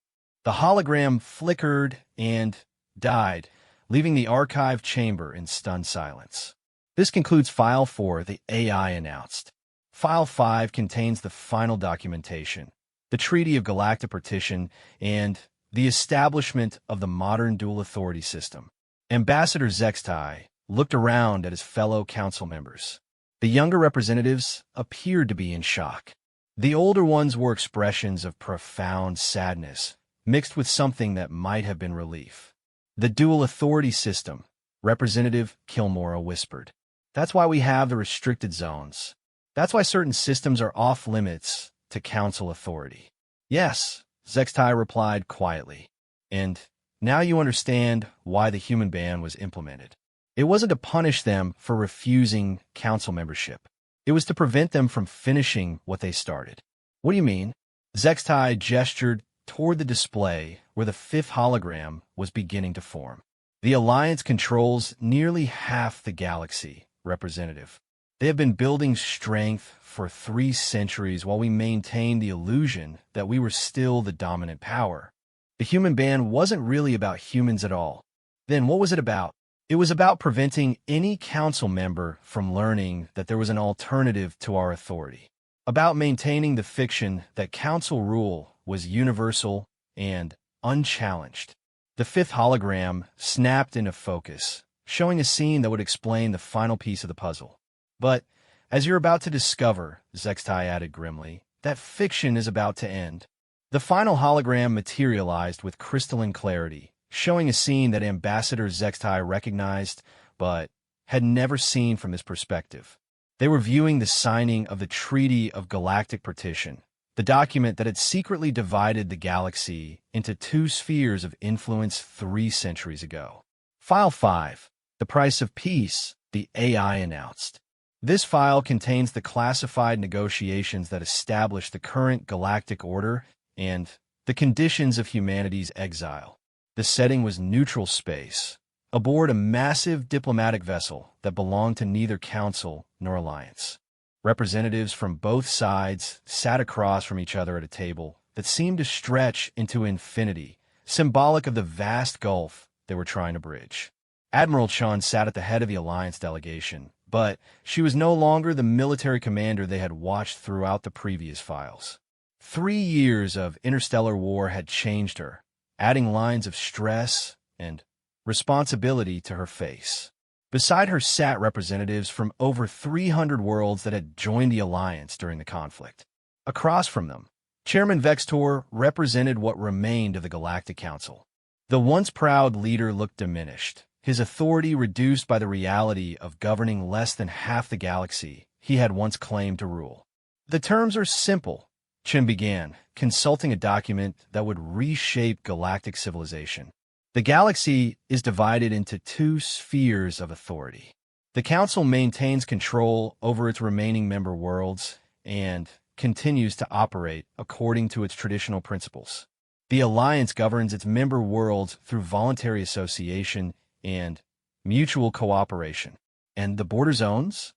The hologram flickered and died, leaving the archive chamber in stunned silence. "This concludes File 4, the AI announced. File 5 contains the final documentation, the Treaty of Galactic Partition, and the establishment of the modern dual authority system." Ambassador Zextai looked around at his fellow council members. The younger representatives appeared to be in shock. The older ones were expressions of profound sadness, mixed with something that might have been relief. "The dual authority system," Representative Kilmora whispered. "That's why we have the restricted zones. That's why certain systems are off-limits to council authority." "Yes," Zextai replied quietly. "And now you understand why the human ban was implemented. It wasn't to punish them for refusing council membership. It was to prevent them from finishing what they started." "What do you mean?" Zextai gestured toward the display where the 5th hologram was beginning to form. "The Alliance controls nearly half the galaxy, Representative. They have been building strength for 3 centuries while we maintained the illusion that we were still the dominant power. The human ban wasn't really about humans at all. Then what was it about? It was about preventing any council member from learning that there was an alternative to our authority. About maintaining the fiction that council rule was universal and unchallenged." The 5th hologram snapped into focus, showing a scene that would explain the final piece of the puzzle. "But, as you're about to discover," Zextai added grimly, "that fiction is about to end." The final hologram materialized with crystalline clarity, showing a scene that Ambassador Zextai recognized, but had never seen from this perspective. They were viewing the signing of the Treaty of Galactic Partition, the document that had secretly divided the galaxy into 2 spheres of influence 3 centuries ago. "File 5, the price of peace," the AI announced. "This file contains the classified negotiations that establish the current galactic order and the conditions of humanity's exile." The setting was neutral space, aboard a massive diplomatic vessel that belonged to neither Council nor Alliance. Representatives from both sides sat across from each other at a table that seemed to stretch into infinity, symbolic of the vast gulf they were trying to bridge. Admiral Chun sat at the head of the Alliance delegation, but she was no longer the military commander they had watched throughout the previous files. 3 years of interstellar war had changed her, adding lines of stress and responsibility to her face. Beside her sat representatives from over 300 worlds that had joined the Alliance during the conflict. Across from them, Chairman Vextor represented what remained of the Galactic Council. The once proud leader looked diminished, his authority reduced by the reality of governing less than half the galaxy he had once claimed to rule. "The terms are simple," Chen began, consulting a document that would reshape galactic civilization. "The galaxy is divided into 2 spheres of authority. The Council maintains control over its remaining member worlds and continues to operate according to its traditional principles. The Alliance governs its member worlds through voluntary association and mutual cooperation." "And the border zones?"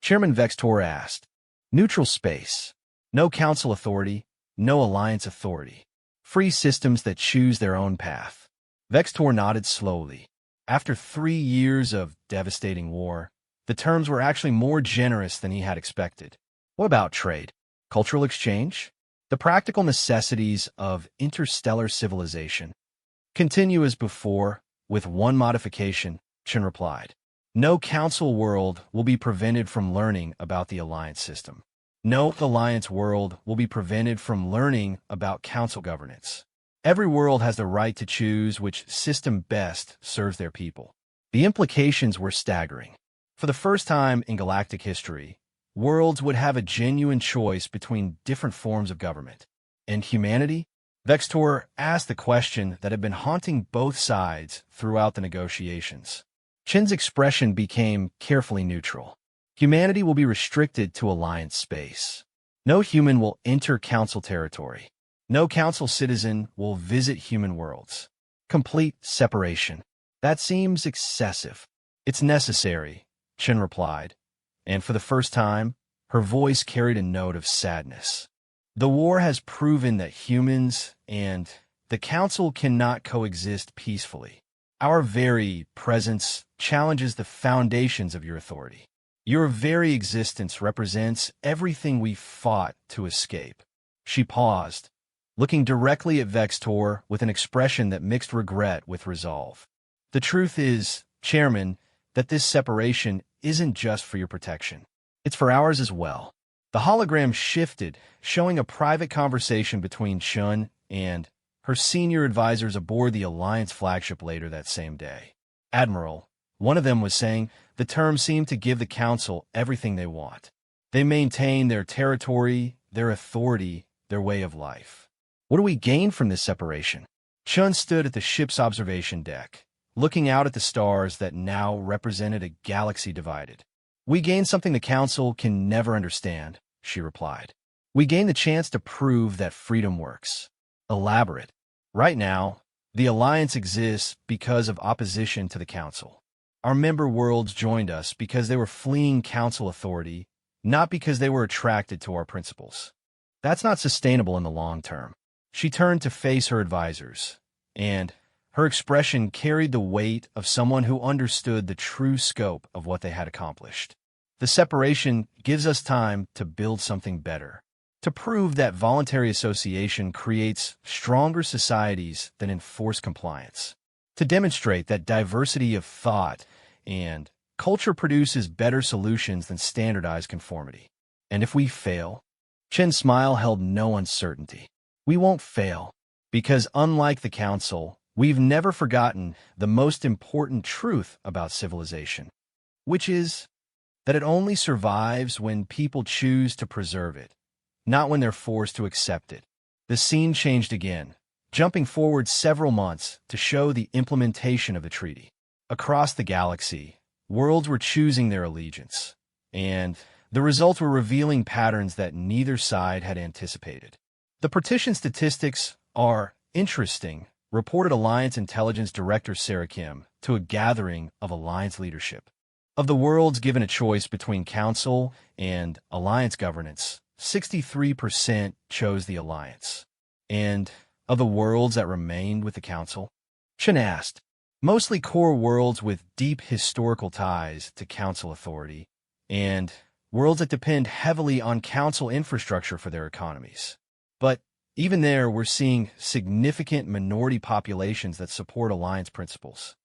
Chairman Vextor asked. "Neutral space. No Council authority, no Alliance authority. Free systems that choose their own path." Vextor nodded slowly. After 3 years of devastating war, the terms were actually more generous than he had expected. What about trade? Cultural exchange? The practical necessities of interstellar civilization continue as before, with one modification, Chen replied. "No Council world will be prevented from learning about the Alliance system. No Alliance world will be prevented from learning about Council governance. Every world has the right to choose which system best serves their people." The implications were staggering. For the first time in galactic history, worlds would have a genuine choice between different forms of government. And humanity? Vextor asked the question that had been haunting both sides throughout the negotiations. Chen's expression became carefully neutral. Humanity will be restricted to Alliance space. No human will enter Council territory. No Council citizen will visit human worlds. Complete separation. That seems excessive. "It's necessary," Chen replied, and for the first time, her voice carried a note of sadness. "The war has proven that humans and the Council cannot coexist peacefully. Our very presence challenges the foundations of your authority. Your very existence represents everything we fought to escape." She paused, looking directly at Vextor with an expression that mixed regret with resolve. "The truth is, Chairman, that this separation isn't just for your protection. It's for ours as well." The hologram shifted, showing a private conversation between Chen and her senior advisors aboard the Alliance flagship later that same day. "Admiral," one of them was saying, "the terms seem to give the Council everything they want. They maintain their territory, their authority, their way of life. What do we gain from this separation?" Chen stood at the ship's observation deck, looking out at the stars that now represented a galaxy divided. "We gain something the Council can never understand," she replied. "We gain the chance to prove that freedom works." Elaborate. "Right now, the Alliance exists because of opposition to the Council. Our member worlds joined us because they were fleeing Council authority, not because they were attracted to our principles. That's not sustainable in the long term." She turned to face her advisors, and her expression carried the weight of someone who understood the true scope of what they had accomplished. "The separation gives us time to build something better, to prove that voluntary association creates stronger societies than enforced compliance, to demonstrate that diversity of thought and culture produces better solutions than standardized conformity. And if we fail?" Chen's smile held no uncertainty. "We won't fail, because unlike the Council, we've never forgotten the most important truth about civilization, which is that it only survives when people choose to preserve it, not when they're forced to accept it." The scene changed again, jumping forward several months to show the implementation of the treaty. Across the galaxy, worlds were choosing their allegiance, and the results were revealing patterns that neither side had anticipated. "The partition statistics are interesting," reported Alliance Intelligence Director Sarah Kim to a gathering of Alliance leadership. "Of the worlds given a choice between Council and Alliance governance, 63% chose the Alliance. And of the worlds that remained with the Council?" Chen asked. mostly core worlds with deep historical ties to Council authority, and worlds that depend heavily on Council infrastructure for their economies. But even there, we're seeing significant minority populations that support Alliance principles.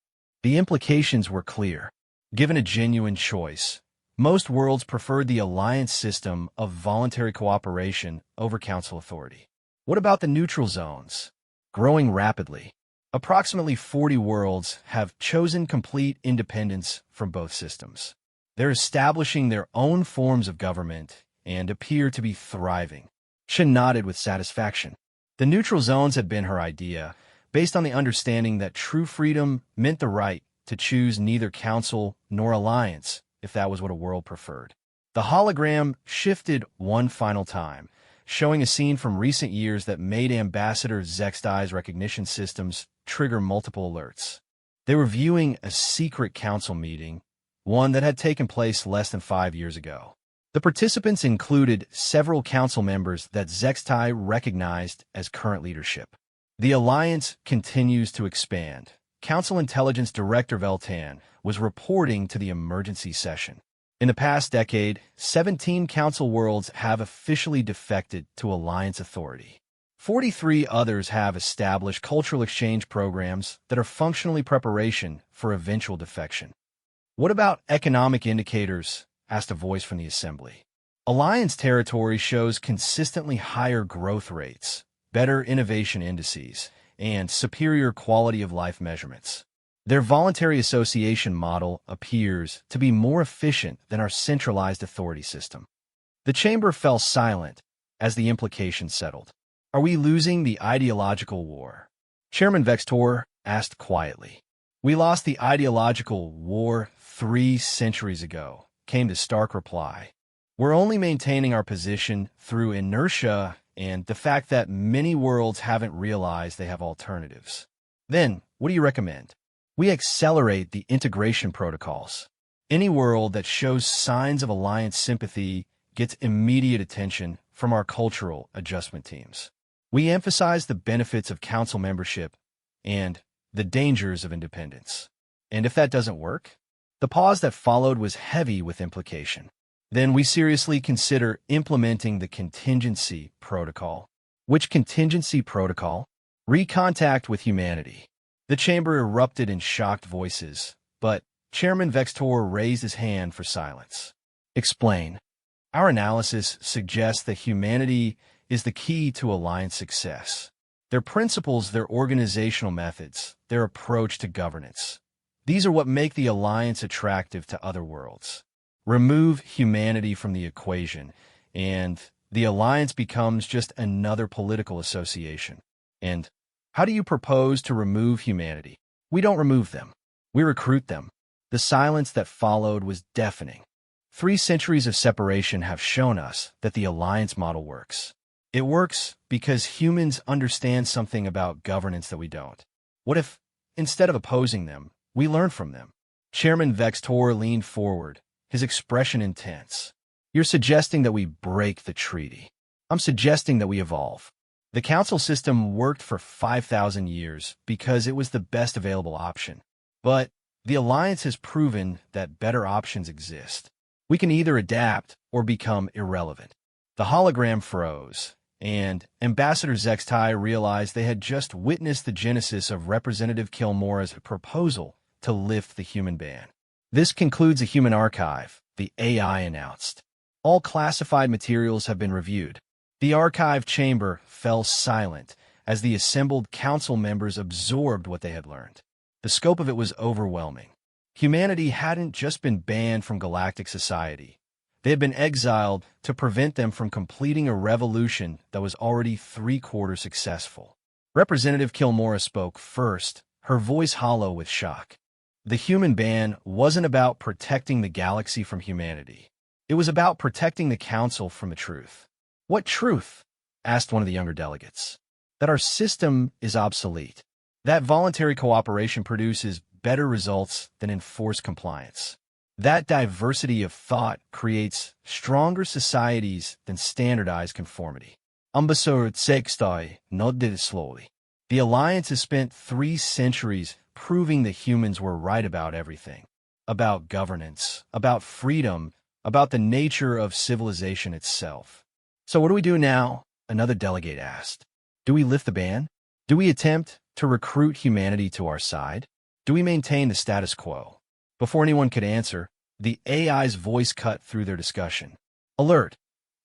The implications were clear. Given a genuine choice, most worlds preferred the Alliance system of voluntary cooperation over Council authority. What about the neutral zones? Growing rapidly. Approximately 40 worlds have chosen complete independence from both systems. They're establishing their own forms of government and appear to be thriving. Shin nodded with satisfaction. The neutral zones had been her idea, based on the understanding that true freedom meant the right to choose neither Council nor Alliance, if that was what a world preferred. The hologram shifted one final time, showing a scene from recent years that made Ambassador Zextai's recognition systems trigger multiple alerts. They were viewing a secret Council meeting, one that had taken place less than 5 years ago. The participants included several Council members that Zextai recognized as current leadership. The Alliance continues to expand. Council Intelligence Director Veltan was reporting to the emergency session. In the past decade, 17 Council worlds have officially defected to Alliance authority. 43 others have established cultural exchange programs that are functionally preparation for eventual defection. What about economic indicators? Asked a voice from the assembly. Alliance territory shows consistently higher growth rates, better innovation indices, and superior quality of life measurements. Their voluntary association model appears to be more efficient than our centralized authority system. The chamber fell silent as the implications settled. Are we losing the ideological war? Chairman Vextor asked quietly. We lost the ideological war 3 centuries ago, came the stark reply. We're only maintaining our position through inertia and the fact that many worlds haven't realized they have alternatives. Then, what do you recommend? We accelerate the integration protocols. Any world that shows signs of Alliance sympathy gets immediate attention from our cultural adjustment teams. We emphasize the benefits of Council membership and the dangers of independence. And if that doesn't work? The pause that followed was heavy with implication. Then we seriously consider implementing the contingency protocol. Which contingency protocol? Recontact with humanity. The chamber erupted in shocked voices, but Chairman Vextor raised his hand for silence. Explain. Our analysis suggests that humanity is the key to Alliance success. Their principles, their organizational methods, their approach to governance. These are what make the Alliance attractive to other worlds. Remove humanity from the equation, and the Alliance becomes just another political association. And how do you propose to remove humanity? We don't remove them. We recruit them. The silence that followed was deafening. 3 centuries of separation have shown us that the Alliance model works. It works because humans understand something about governance that we don't. What if, instead of opposing them, we learn from them? Chairman Vextor leaned forward, his expression intense. You're suggesting that we break the treaty. I'm suggesting that we evolve. The Council system worked for 5,000 years because it was the best available option. But the Alliance has proven that better options exist. We can either adapt or become irrelevant. The hologram froze, and Ambassador Zextai realized they had just witnessed the genesis of Representative Kilmora's proposal to lift the human ban. This concludes a human archive, the AI announced. All classified materials have been reviewed. The archive chamber fell silent as the assembled Council members absorbed what they had learned. The scope of it was overwhelming. Humanity hadn't just been banned from galactic society. They had been exiled to prevent them from completing a revolution that was already 3/4 successful. Representative Kilmora spoke first, her voice hollow with shock. The human ban wasn't about protecting the galaxy from humanity. It was about protecting the Council from the truth. What truth? Asked one of the younger delegates. That our system is obsolete. That voluntary cooperation produces better results than enforced compliance. That diversity of thought creates stronger societies than standardized conformity. Ambassador Zextai nodded slowly. The Alliance has spent 3 centuries proving that humans were right about everything. About governance, about freedom, about the nature of civilization itself. So what do we do now? Another delegate asked. Do we lift the ban? Do we attempt to recruit humanity to our side? Do we maintain the status quo? Before anyone could answer, the AI's voice cut through their discussion. Alert!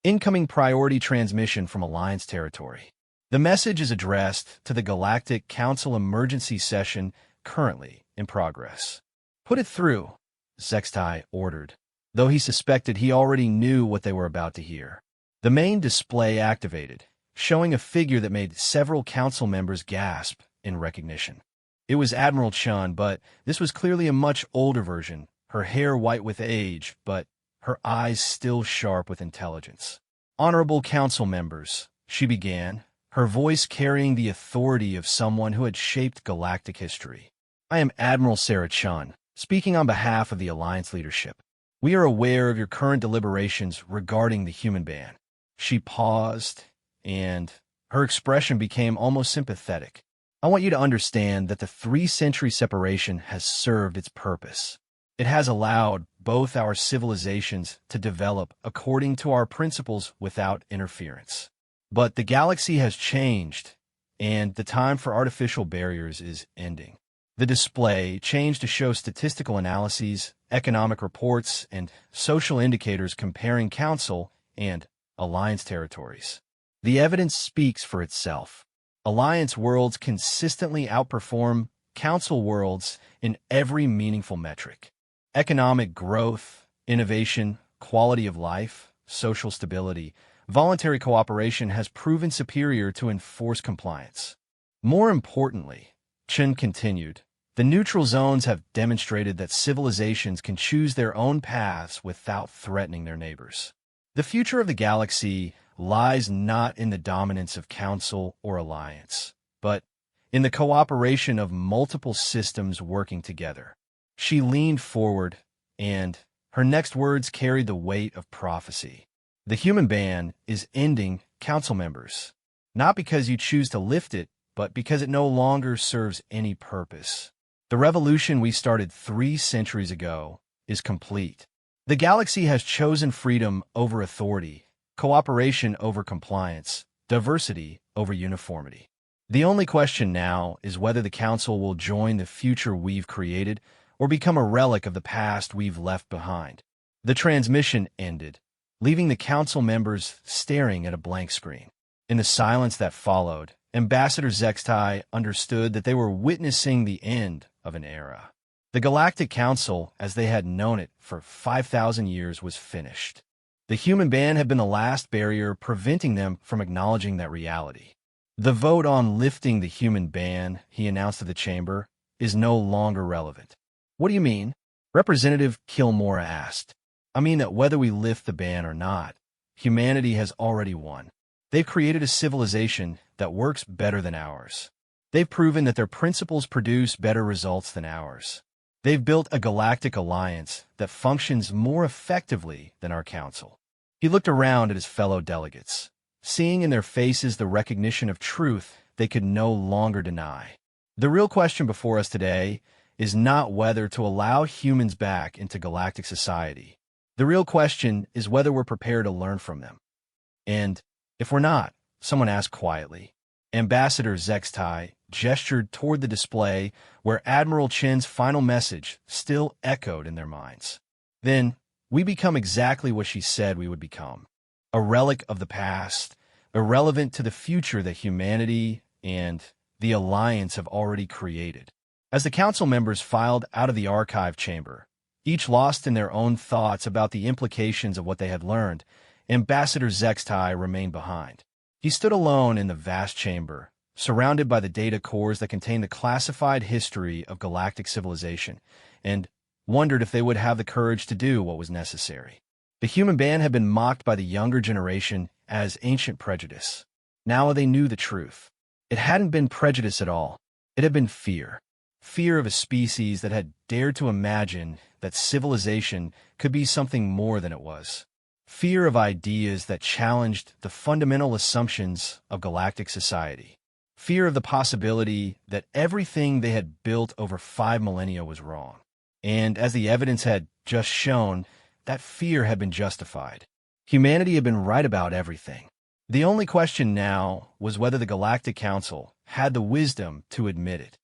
Incoming priority transmission from Alliance territory. The message is addressed to the Galactic Council emergency session currently in progress. Put it through, Zextai ordered, though he suspected he already knew what they were about to hear. The main display activated, showing a figure that made several council members gasp in recognition. It was Admiral Chun, but this was clearly a much older version, her hair white with age, but her eyes still sharp with intelligence. Honorable council members, she began, her voice carrying the authority of someone who had shaped galactic history. I am Admiral Sarah Chun, speaking on behalf of the Alliance leadership. We are aware of your current deliberations regarding the human ban. She paused, and her expression became almost sympathetic. I want you to understand that the 3-century separation has served its purpose. It has allowed both our civilizations to develop according to our principles without interference. But the galaxy has changed, and the time for artificial barriers is ending. The display changed to show statistical analyses, economic reports, and social indicators comparing Council and Alliance territories. The evidence speaks for itself. Alliance worlds consistently outperform Council worlds in every meaningful metric. Economic growth, innovation, quality of life, social stability, voluntary cooperation has proven superior to enforced compliance. More importantly, Chen continued, the neutral zones have demonstrated that civilizations can choose their own paths without threatening their neighbors. The future of the galaxy lies not in the dominance of Council or Alliance, but in the cooperation of multiple systems working together. She leaned forward, and her next words carried the weight of prophecy. The human ban is ending, Council members, not because you choose to lift it, but because it no longer serves any purpose. The revolution we started 3 centuries ago is complete. The galaxy has chosen freedom over authority, cooperation over compliance, diversity over uniformity. The only question now is whether the Council will join the future we've created or become a relic of the past we've left behind. The transmission ended, leaving the Council members staring at a blank screen. In the silence that followed, Ambassador Zextai understood that they were witnessing the end of an era. The Galactic Council, as they had known it for 5,000 years, was finished. The human ban had been the last barrier preventing them from acknowledging that reality. The vote on lifting the human ban, he announced to the chamber, is no longer relevant. What do you mean? Representative Kilmora asked. I mean that whether we lift the ban or not, humanity has already won. They've created a civilization that works better than ours. They've proven that their principles produce better results than ours. They've built a galactic alliance that functions more effectively than our council. He looked around at his fellow delegates, seeing in their faces the recognition of truth they could no longer deny. The real question before us today is not whether to allow humans back into galactic society. The real question is whether we're prepared to learn from them. And if we're not, someone asked quietly. Ambassador Zextai gestured toward the display where Admiral Chen's final message still echoed in their minds. Then, we become exactly what she said we would become. A relic of the past, irrelevant to the future that humanity and the Alliance have already created. As the council members filed out of the archive chamber, each lost in their own thoughts about the implications of what they had learned, Ambassador Zextai remained behind. He stood alone in the vast chamber, surrounded by the data cores that contained the classified history of galactic civilization, and wondered if they would have the courage to do what was necessary. The human ban had been mocked by the younger generation as ancient prejudice. Now they knew the truth. It hadn't been prejudice at all. It had been fear. Fear of a species that had dared to imagine that civilization could be something more than it was. Fear of ideas that challenged the fundamental assumptions of galactic society. Fear of the possibility that everything they had built over 5 millennia was wrong. And as the evidence had just shown, that fear had been justified. Humanity had been right about everything. The only question now was whether the Galactic Council had the wisdom to admit it.